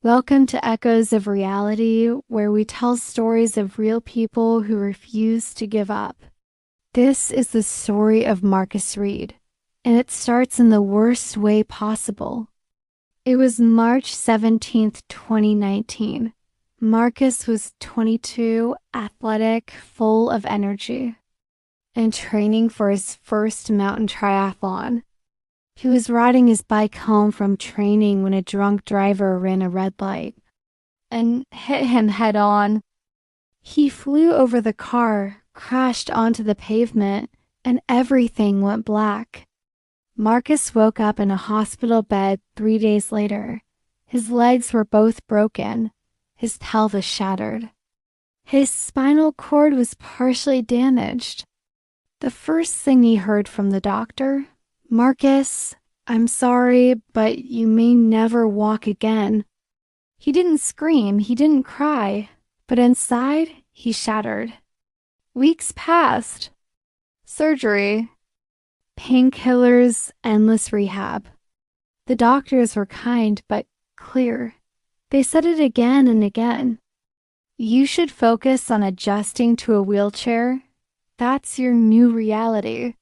Welcome to Echoes of Reality, where we tell stories of real people who refuse to give up. This is the story of Marcus Reed, and it starts in the worst way possible. It was March 17th, 2019. Marcus was 22, athletic, full of energy, and training for his first mountain triathlon. He was riding his bike home from training when a drunk driver ran a red light and hit him head on. He flew over the car, crashed onto the pavement, and everything went black. Marcus woke up in a hospital bed 3 days later. His legs were both broken, his pelvis shattered. His spinal cord was partially damaged. The first thing he heard from the doctor: "Marcus, I'm sorry, but you may never walk again." He didn't scream, he didn't cry, but inside, he shattered. Weeks passed. Surgery, painkillers, endless rehab. The doctors were kind but clear. They said it again and again. You should focus on adjusting to a wheelchair. That's your new reality.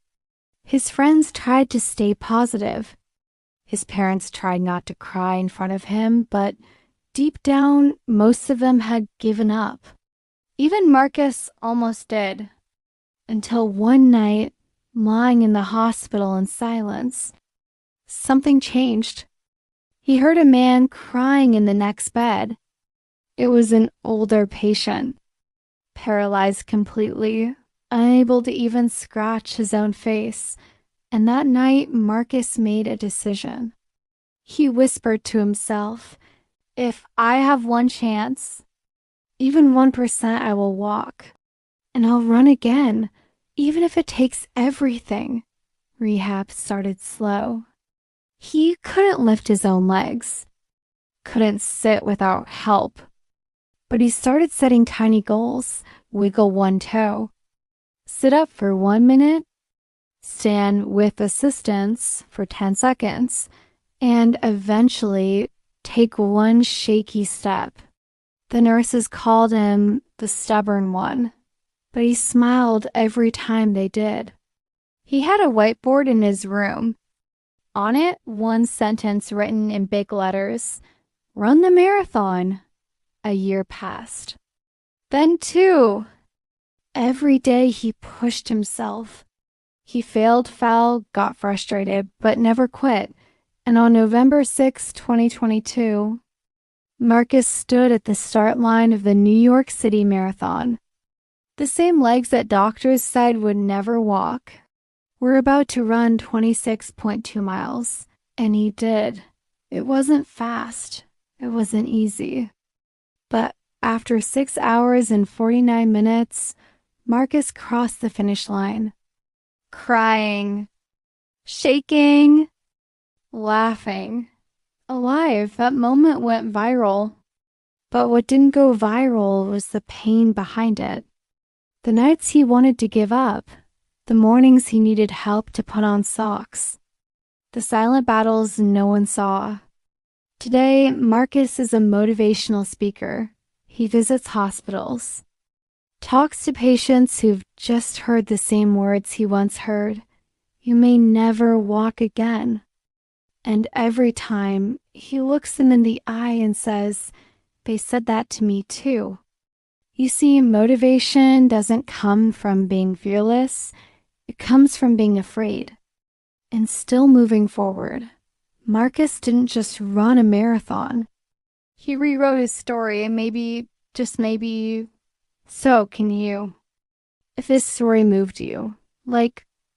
His friends tried to stay positive. His parents tried not to cry in front of him, but deep down, most of them had given up. Even Marcus almost did. Until one night, lying in the hospital in silence, something changed. He heard a man crying in the next bed. It was an older patient, paralyzed completely, unable to even scratch his own face. And that night, Marcus made a decision. He whispered to himself, "If I have one chance, even 1%, I will walk. And I'll run again, even if it takes everything." Rehab started slow. He couldn't lift his own legs, couldn't sit without help. But he started setting tiny goals: wiggle one toe, sit up for 1 minute, stand with assistance for 10 seconds, and eventually take one shaky step. The nurses called him the stubborn one, but he smiled every time they did. He had a whiteboard in his room. On it, one sentence written in big letters: "Run the marathon." A year passed. Then two. Every day he pushed himself. He failed, fell, got frustrated, but never quit. And on November 6, 2022, Marcus stood at the start line of the New York City Marathon. The same legs that doctors said would never walk were about to run 26.2 miles. And he did. It wasn't fast. It wasn't easy. But after 6 hours and 49 minutes, Marcus crossed the finish line. Crying, shaking, laughing, alive. That moment went viral. But what didn't go viral was the pain behind it. The nights he wanted to give up, the mornings he needed help to put on socks, the silent battles no one saw. Today, Marcus is a motivational speaker. He visits hospitals, talks to patients who've just heard the same words he once heard: "You may never walk again." And every time, he looks them in the eye and says, "They said that to me too." You see, motivation doesn't come from being fearless. It comes from being afraid and still moving forward. Marcus didn't just run a marathon. He rewrote his story, and maybe, just maybe, so can you. If this story moved you,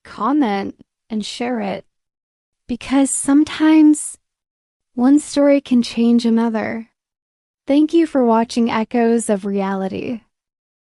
comment, and share it. Because sometimes one story can change another. Thank you for watching Echoes of Reality.